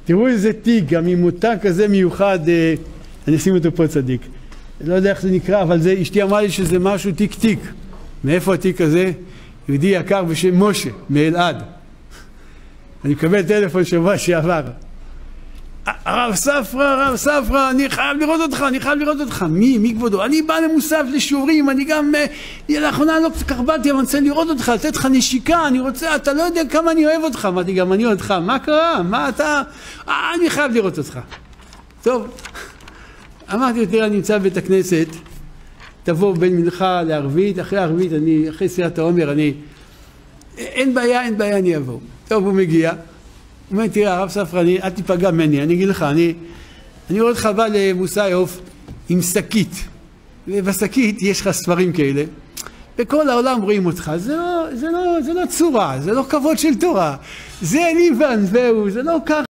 תראו איזה תיק, גם עם מותג כזה מיוחד, אני אשים אותו פה צדיק. לא יודע איך זה נקרא, אבל זה, אשתי אמרה לי שזה משהו תיק תיק. מאיפה התיק הזה? יהודי יקר בשם משה, מאלעד. אני מקבל טלפון שבוע שעבר. הרב ספרא, אני חייב לראות אותך. מי כבודו? אני בא למוסף לשיעורים, אני גם, לאחרונה לא כך באתי, אבל אני רוצה לראות אותך, לתת לך נשיקה, אני רוצה, אתה לא יודע כמה אני אוהב אותך. אמרתי, גם אני אוהב אותך, מה קרה? מה אתה? אני חייב לראות אותך. טוב, אמרתי, תראה, אני נמצא בבית הכנסת, תבוא בין מנחה לערבית, אחרי הערבית, אחרי ספירת העומר, אין בעיה, אני אבוא. טוב, הוא מגיע. הוא אומר, תראה, הרב ספרא, אל תיפגע ממני, אני אגיד לך, אני רואה אותך בא למוסאיוף עם שקית, ובשקית יש לך ספרים כאלה, וכל העולם רואים אותך, זה לא צורה, זה לא כבוד של תורה, זה ליבן, והוא, זה לא ככה.